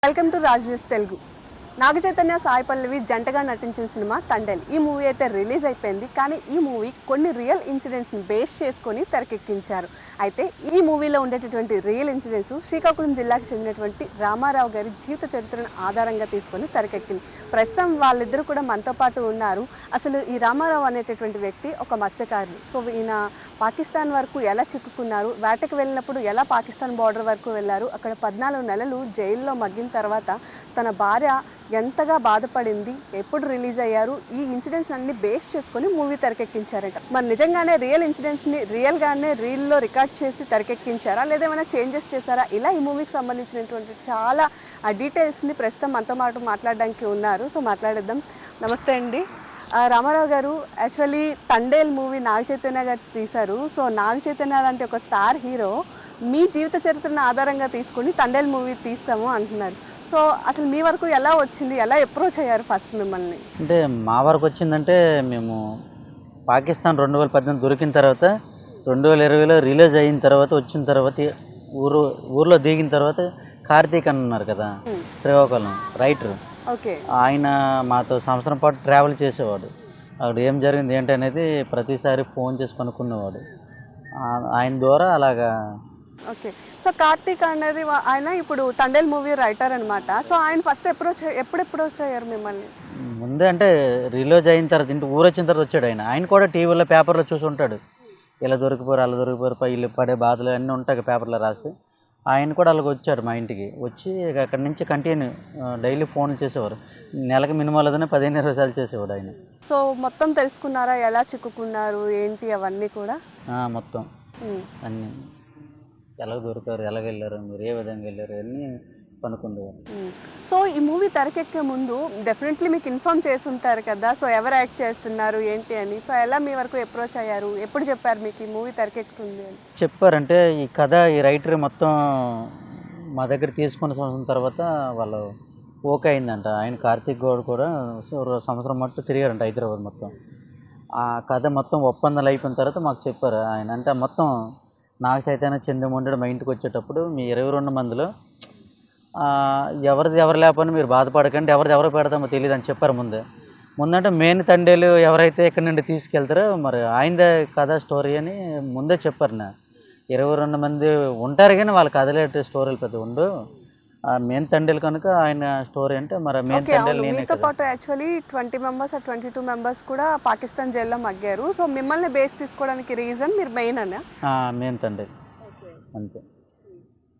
Welcome to Raj news Telugu. Naga Chaitanya Sai Pallavi జంటగా నటించిన cinema Thandel. ఈ మూవీ అయితే రిలీజ్ అయిపోయింది. కానీ ఈ మూవీ కొన్ని రియల్ ఇన్సిడెంట్స్ని బేస్ చేసుకొని తెరకెక్కించారు. అయితే ఈ మూవీలో ఉండేటటువంటి రియల్ ఇన్సిడెంట్స్ శ్రీకాకుళం జిల్లాకు చెందినటువంటి రామారావు గారి జీవిత చరిత్రను ఆధారంగా తీసుకొని తెరకెక్కింది. ప్రస్తుతం వాళ్ళిద్దరూ కూడా మనతో పాటు ఉన్నారు. అసలు ఈ రామారావు అనేటటువంటి వ్యక్తి ఒక మత్స్యకారుడు. సో ఈయన పాకిస్తాన్ వరకు ఎలా చిక్కుకున్నారు, వేటకు వెళ్ళినప్పుడు ఎలా పాకిస్తాన్ బార్డర్ వరకు వెళ్ళారు, అక్కడ 14 నెలలు జైల్లో మగ్గిన తర్వాత తన భార్య ఎంతగా బాధపడింది, ఎప్పుడు రిలీజ్ అయ్యారు, ఈ ఇన్సిడెంట్స్ అన్ని బేస్ చేసుకొని మూవీ తెరకెక్కించారట. మరి నిజంగానే రియల్ ఇన్సిడెంట్స్ని రియల్గానే రీల్లో రికార్డ్ చేసి తెరకెక్కించారా లేదా ఏమైనా చేంజెస్ చేశారా, ఇలా ఈ మూవీకి సంబంధించినటువంటి చాలా డీటెయిల్స్ని ప్రస్తుతం మనతో పాటు మాట్లాడడానికి ఉన్నారు. సో మాట్లాడేద్దాం. నమస్తే అండి. రామారావు గారు, యాక్చువల్లీ తండేల్ మూవీ నాగ చైతన్య గారు తీశారు. సో నాగ చైతన్య లాంటి ఒక స్టార్ హీరో మీ జీవిత చరిత్రను ఆధారంగా తీసుకొని తండేల్ మూవీ తీస్తాము అంటున్నారు. సో అసలు మీ వరకు ఎలా వచ్చింది, ఎలా అప్రోచ్ అయ్యారు ఫస్ట్ మిమ్మల్ని? అంటే మా వరకు వచ్చిందంటే మేము పాకిస్తాన్ 2018 దొరికిన తర్వాత 2020లో రిలీజ్ అయిన తర్వాత వచ్చిన తర్వాత ఊర్లో దిగిన తర్వాత కార్తీక్ అని ఉన్నారు కదా, శ్రీకాకుళం రైటర్, ఓకే, ఆయన మాతో సంవత్సరం పాటు ట్రావెల్ చేసేవాడు. అక్కడ ఏం జరిగింది ఏంటి అనేది ప్రతిసారి ఫోన్ చేసి కనుక్కునేవాడు. ఆయన ద్వారా అలాగా. ఓకే. సో కార్తీక్ అనేది ఆయన ఇప్పుడు తండేల్ మూవీ రైటర్ అనమాట. సో ఆయన ఫస్ట్ ఎప్పుడు అప్రోచ్ అయ్యారు మిమ్మల్ని? ముందే అంటే రిలీజ్ అయిన తర్వాత ఇంటి ఊరు వచ్చిన తర్వాత వచ్చాడు. ఆయన కూడా టీవీలో పేపర్లో చూసి ఉంటాడు, ఇలా దొరికిపోరు అలా దొరికిపోరు, వీళ్ళు పడే బాధలు అన్నీ ఉంటాయి పేపర్లో రాసి. ఆయన కూడా అలాగ వచ్చాడు మా ఇంటికి. వచ్చి అక్కడి నుంచి కంటిన్యూ డైలీ ఫోన్ చేసేవారు. నెలకు మినిమం లేదని 15-20 సార్లు చేసేవాడు ఆయన. సో మొత్తం తెలుసుకున్నారా, ఎలా చిక్కుకున్నారు ఏంటి అవన్నీ కూడా? మొత్తం అన్నీ ఎలాగ దొరికారు, ఎలాగ వెళ్ళారు, మీరు ఏ విధంగా వెళ్ళారు అన్నీ కనుక్కుండేవారు. సో ఈ మూవీ తెరకెక్కే ముందు డెఫినెట్లీ మీకు ఇన్ఫార్మ్ చేసి ఉంటారు కదా, సో ఎవరు యాక్ట్ చేస్తున్నారు ఏంటి అని. సో ఎలా మీ వరకు అప్రోచ్ అయ్యారు, ఎప్పుడు చెప్పారు మీకు ఈ మూవీ తెరకెక్కుతుంది అని? చెప్పారంటే ఈ కథ ఈ రైటర్ మొత్తం మా దగ్గర తీసుకున్న సంవత్సరం తర్వాత వాళ్ళు ఓకే అయిందంట. ఆయన కార్తీక్ గౌడ్ కూడా సంవత్సరం మొత్తం తిరిగారంట హైదరాబాద్ మొత్తం. ఆ కథ మొత్తం ఒప్పందాలు అయిపోయిన తర్వాత మాకు చెప్పారు ఆయన. అంటే మొత్తం నాగ చైతన్య చంద్రమౌళి మా ఇంటికి వచ్చేటప్పుడు మీ 22 మందిలో ఎవరిది ఎవరు లేకపోయినా మీరు బాధపడకండి, ఎవరు పెడతామో తెలియదు అని చెప్పారు ముందంటే మెయిన్ తండేలు ఎవరైతే ఇక్కడ నుండి తీసుకెళ్తారో మరి ఆయనదే కథ స్టోరీ అని ముందే చెప్పారు. 22 మంది ఉంటారు కానీ వాళ్ళ కథలే స్టోరీలు పెద్ద ఉండు. మెయిన్ తండేలు కనుక ఆయన స్టోరీ అంటే మరి మెయిన్ తండేలు నేనే. మీతో పాటు యాక్చువల్లీ 20 మెంబర్స్ 22 మెంబర్స్ కూడా పాకిస్తాన్ జైల్లో మగ్గారు. సో మిమ్మల్ని బేస్ తీసుకోవడానికి రీజన్ మీరు మెయిన్ అన్నా? మెయిన్ తండేలు అంతే.